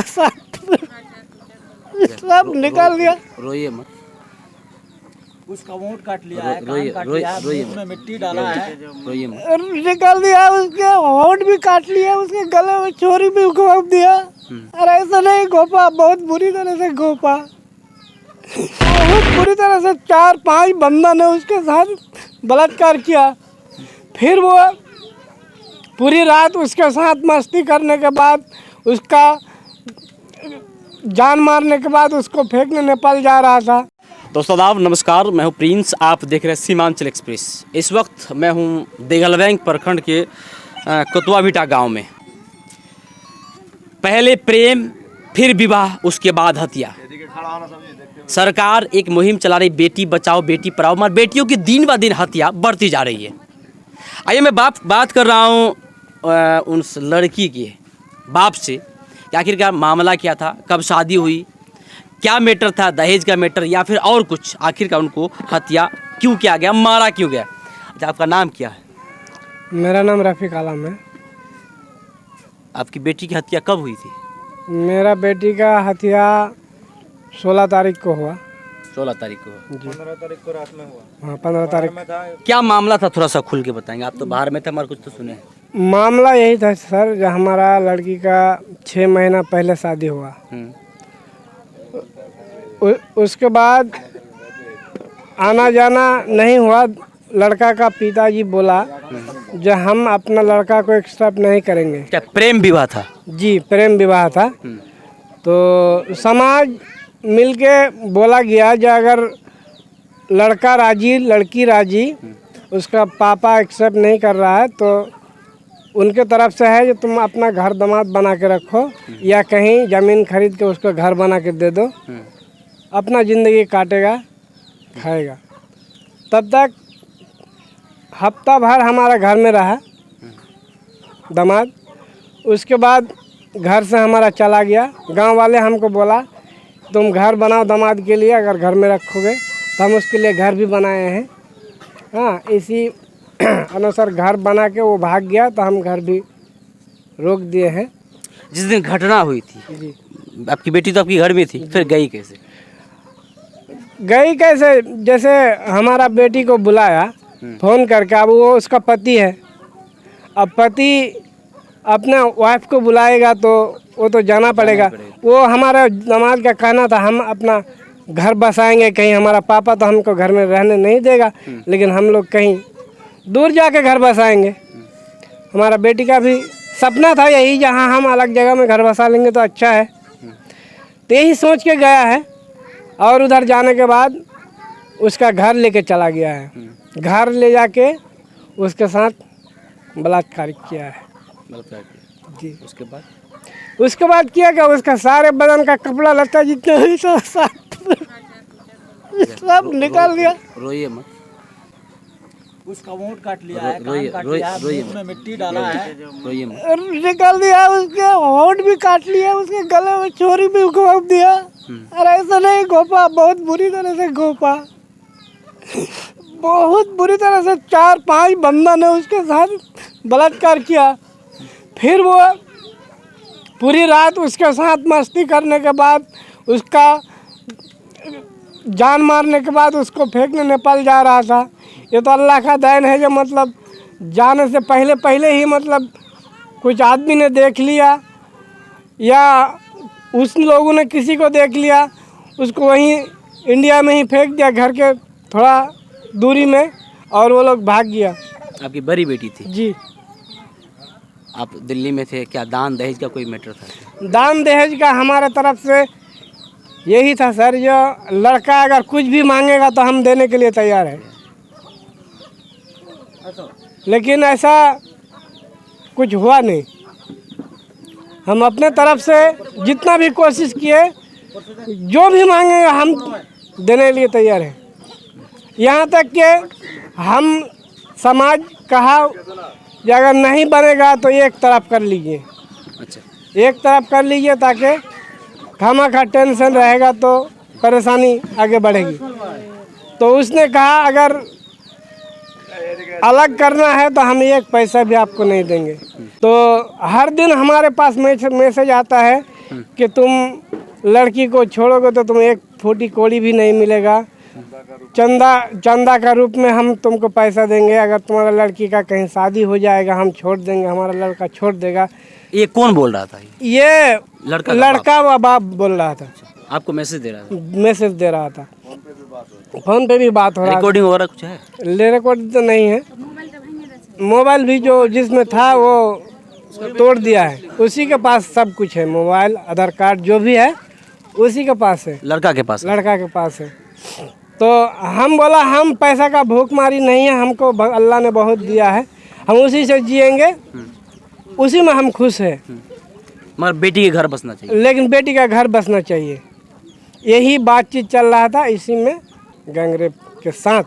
सब निकाल दिया। रोइए मत। उसका वोट काट लिया है, कान काट लिया है, मुंह में मिट्टी डाला है, रोइए मत। निकाल दिया, उसके होंठ भी काट लिया, उसके गले में चोरी भी घोप दिया। अरे ऐसा नहीं घोपा, बहुत बुरी तरह से घोपा, बहुत बुरी तरह से। 4-5 बंदा ने उसके साथ बलात्कार किया। फिर वो पूरी रात उसके साथ मस्ती करने के बाद, उसका जान मारने के बाद उसको फेंकने नेपाल जा रहा था। दोस्तों आदाब, नमस्कार, मैं हूं प्रिंस, आप देख रहे हैं सीमांचल एक्सप्रेस। इस वक्त मैं हूं देगलबैंक प्रखंड के कतुआभिटा गांव में। पहले प्रेम, फिर विवाह, उसके बाद हत्या। सरकार एक मुहिम चला रही, बेटी बचाओ बेटी पढ़ाओ, मगर बेटियों की दिन ब दिन हत्या बढ़ती जा रही है। आइए मैं बात कर रहा हूँ उस लड़की के बाप से कि आखिरकार मामला क्या था, कब शादी हुई, क्या मैटर था, दहेज का मैटर या फिर और कुछ, आखिरकार उनको हत्या क्यों किया गया, मारा क्यों गया। अच्छा, आपका नाम क्या है? मेरा नाम रफ़ीक आलम है। आपकी बेटी की हत्या कब हुई थी? मेरा बेटी का हत्या 16 तारीख को हुआ। 16 तारीख को। 15 तारीख को रात में हुआ। हाँ, 15 तारीख में था। क्या मामला था, थोड़ा सा खुल के बताएंगे? आप तो बाहर में थे, हमारे कुछ तो सुने। मामला यही था सर, जो हमारा लड़की का 6 महीना पहले शादी हुआ। उसके बाद आना जाना नहीं हुआ। लड़का का पिताजी बोला जो हम अपना लड़का को एक्सेप्ट नहीं करेंगे। क्या प्रेम विवाह था? जी, प्रेम विवाह था। तो समाज मिलके बोला गया जो अगर लड़का राजी, लड़की राजी, उसका पापा एक्सेप्ट नहीं कर रहा है तो उनके तरफ से है जो तुम अपना घर दामाद बना के रखो या कहीं ज़मीन खरीद के उसको घर बना के दे दो, अपना ज़िंदगी काटेगा खाएगा। तब तक हफ्ता भर हमारा घर में रहा दामाद। उसके बाद घर से हमारा चला गया। गांव वाले हमको बोला तुम घर बनाओ दामाद के लिए, अगर घर में रखोगे तो हम उसके लिए घर भी बनाए हैं। हाँ, इसी अनुसार घर बना के वो भाग गया तो हम घर भी रोक दिए हैं। जिस दिन घटना हुई थी जी, आपकी बेटी तो आपकी घर में थी, फिर गई कैसे? गई कैसे? जैसे हमारा बेटी को बुलाया फ़ोन करके, अब वो उसका पति है, अब पति अपना वाइफ को बुलाएगा तो वो तो जाना पड़ेगा। वो हमारा दामाद का कहना था हम अपना घर बसाएंगे कहीं, हमारा पापा तो हमको घर में रहने नहीं देगा, लेकिन हम लोग कहीं दूर जाके घर बसाएंगे। हमारा बेटी का भी सपना था यही, जहाँ हम अलग जगह में घर बसा लेंगे तो अच्छा है। तो यही सोच के गया है और उधर जाने के बाद उसका घर लेके चला गया है। घर ले जाके उसके साथ बलात्कार किया है। जी, उसके बाद किया क्या, उसका सारे बदन का कपड़ा लत्ता जितना भी था सब निकाल दिया। रोइए मत। उसका वोट काट लिया है, कान काट लिया है, मुंह में मिट्टी डाला है, रोइए मत। निकाल दिया, उसके होंठ भी काट लिया, उसके गले में चोरी भी घोप दिया। अरे ऐसा नहीं घोपा, बहुत बुरी तरह से घोपा, बहुत बुरी तरह से। 4-5 बंदा ने उसके साथ बलात्कार किया। फिर वो पूरी रात उसके साथ मस्ती करने के बाद, उसका जान मारने के बाद उसको फेंकने नेपाल जा रहा था। ये तो अल्लाह का देन है जो मतलब जाने से पहले ही मतलब कुछ आदमी ने देख लिया या उस लोगों ने किसी को देख लिया, उसको वहीं इंडिया में ही फेंक दिया, घर के थोड़ा दूरी में, और वो लोग भाग गया। आपकी बड़ी बेटी थी? जी। आप दिल्ली में थे, क्या दान दहेज का कोई मैटर था? दान दहेज का हमारे तरफ से यही था सर, जो लड़का अगर कुछ भी मांगेगा तो हम देने के लिए तैयार हैं, लेकिन ऐसा कुछ हुआ नहीं। हम अपने तरफ से जितना भी कोशिश किए, जो भी मांगेगा हम देने के लिए तैयार हैं। यहाँ तक कि हम समाज कहा कि अगर नहीं बनेगा तो एक तरफ कर लीजिए। अच्छा, एक तरफ कर लीजिए ताकि खामा टेंशन रहेगा तो परेशानी आगे बढ़ेगी। तो उसने कहा अगर अलग करना है तो हम 1 पैसा भी आपको नहीं देंगे। तो हर दिन हमारे पास मैसेज आता है कि तुम लड़की को छोड़ोगे तो तुम्हें एक फूटी कोड़ी भी नहीं मिलेगा, चंदा का रूप में हम तुमको पैसा देंगे, अगर तुम्हारा लड़की का कहीं शादी हो जाएगा हम छोड़ देंगे, हमारा लड़का छोड़ देगा। ये कौन बोल रहा था? ये लड़का व बाप बोल रहा था, आपको मैसेज दे रहा था? मैसेज दे रहा था, फोन पे भी बात हो रहा था। रिकॉर्डिंग वगैरह कुछ है? रिकॉर्ड तो नहीं है, मोबाइल भी जो जिसमें था वो तोड़ दिया है, उसी के पास सब कुछ है, मोबाइल आधार कार्ड जो भी है उसी के पास है, लड़का के पास? लड़का के पास है। तो हम बोला हम पैसा का भूखमारी नहीं है, हमको अल्लाह ने बहुत दिया है, हम उसी से जिएंगे, उसी में हम खुश हैं। मगर बेटी के घर बसना चाहिए। लेकिन बेटी का घर बसना चाहिए, यही बातचीत चल रहा था इसी में गैंगरेप के साथ।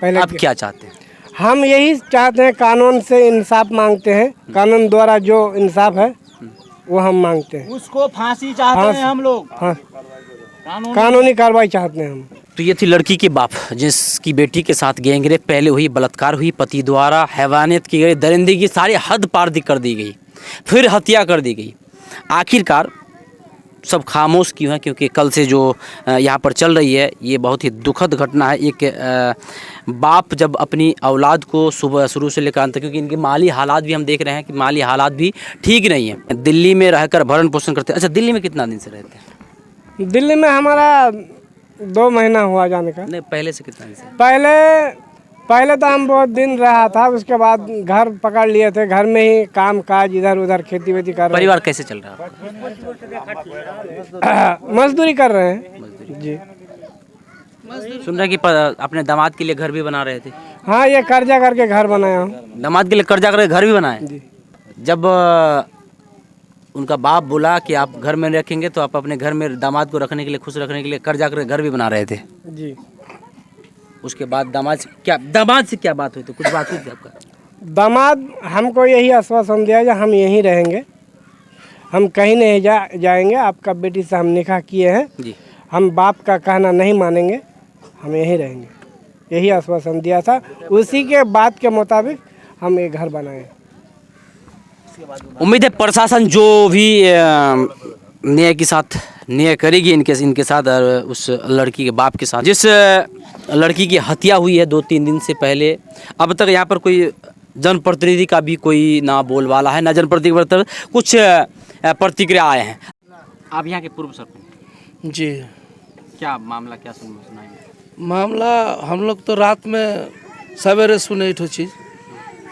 पहले आप क्या चाहते हैं? हम यही चाहते हैं, कानून से इंसाफ मांगते हैं, कानून द्वारा जो इंसाफ है वो हम मांगते हैं। उसको फांसी चाहते हैं हम लोग, हाँ, कानूनी कार्रवाई चाहते हैं हम। तो ये थी लड़की के बाप जिसकी बेटी के साथ गैंगरेप पहले हुई, बलात्कार हुई, पति द्वारा हैवानियत की गई, दरिंदगी की सारी हद पार कर दी गई, फिर हत्या कर दी गई। आखिरकार सब खामोश क्यों है? क्योंकि कल से जो यहाँ पर चल रही है ये बहुत ही दुखद घटना है। एक बाप जब अपनी औलाद को सुबह शुरू से लेकर अंत तक, क्योंकि इनके माली हालात भी हम देख रहे हैं कि माली हालात भी ठीक नहीं है, दिल्ली में रहकर भरण पोषण करते हैं। अच्छा, दिल्ली में कितना दिन से रहते हैं? दिल्ली में हमारा 2 महीना हुआ जाने का। नहीं, पहले से कितना दिन से? पहले तो हम बहुत दिन रहा था, उसके बाद घर पकड़ लिए थे, घर में ही काम काज इधर उधर खेती वेती कर रहे परिवार कैसे चल रहा है? मजदूरी कर रहे हैं जी। सुन रहे हैं कि अपने दामाद के लिए घर भी बना रहे थे? हाँ, ये कर्जा करके घर बनाया हूँ। दामाद के लिए कर्जा करके घर भी बनाए? जी। जब उनका बाप बोला कि आप घर में रखेंगे तो आप अपने घर में दामाद को रखने के लिए, खुश रखने के लिए कर्जा करके घर भी बना रहे थे? जी। उसके बाद दामाद से क्या बात हुई? तो कुछ बात हुई थी आपका? दामाद हमको यही आश्वासन दिया कि हम यहीं रहेंगे, हम कहीं नहीं जाएंगे, आपका बेटी से हम निकाह किए हैं जी, हम बाप का कहना नहीं मानेंगे, हम यहीं रहेंगे, यही आश्वासन दिया था। उसी के बात के मुताबिक हम एक घर बनाए। उम्मीद है प्रशासन जो भी न्याय के साथ न्याय करेगी इनके साथ, और उस लड़की के बाप के साथ। जिस लड़की की हत्या हुई है 2-3 दिन से पहले, अब तक यहाँ पर कोई जनप्रतिनिधि का भी कोई ना बोलबाला है, ना जनप्रतिनिधि, कुछ प्रतिक्रिया आए हैं। आप यहाँ के पूर्व सरपंच जी। क्या मामला, क्या सुनाएंगे? मामला हम लोग तो रात में सवेरे सुने ठो चीज़,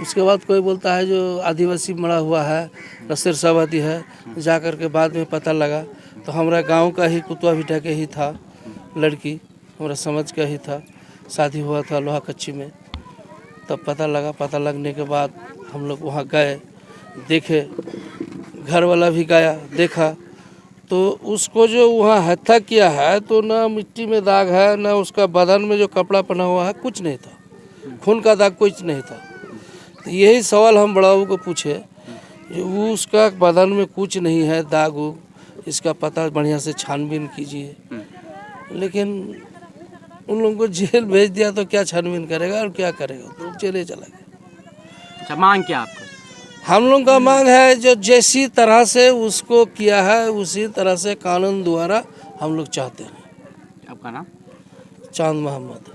उसके बाद कोई बोलता है जो आदिवासी मरा हुआ है, नसीर साहबादी है, जा कर के बाद में पता लगा तो हमारा गांव का ही कुतवा भिटा के ही था, लड़की हमारा समझ का ही था, शादी हुआ था लोहा कच्ची में। तब पता लगा, पता लगने के बाद हम लोग वहाँ गए, देखे, घर वाला भी गया, देखा तो उसको जो वहाँ हत्या किया है तो ना मिट्टी में दाग है, ना उसका बदन में जो कपड़ा पहना हुआ है कुछ नहीं था, खून का दाग कुछ नहीं था। तो यही सवाल हम बड़ा को पूछे, वो उसका बदन में कुछ नहीं है दाग उग, इसका पता बढ़िया से छानबीन कीजिए। लेकिन उन लोगों को जेल भेज दिया तो क्या छानबीन करेगा और क्या करेगा, तो जेल चला गया। अच्छा, मांग क्या आपका? हम लोग का मांग है जो जैसी तरह से उसको किया है उसी तरह से कानून द्वारा हम लोग चाहते हैं। आपका नाम? चांद मोहम्मद।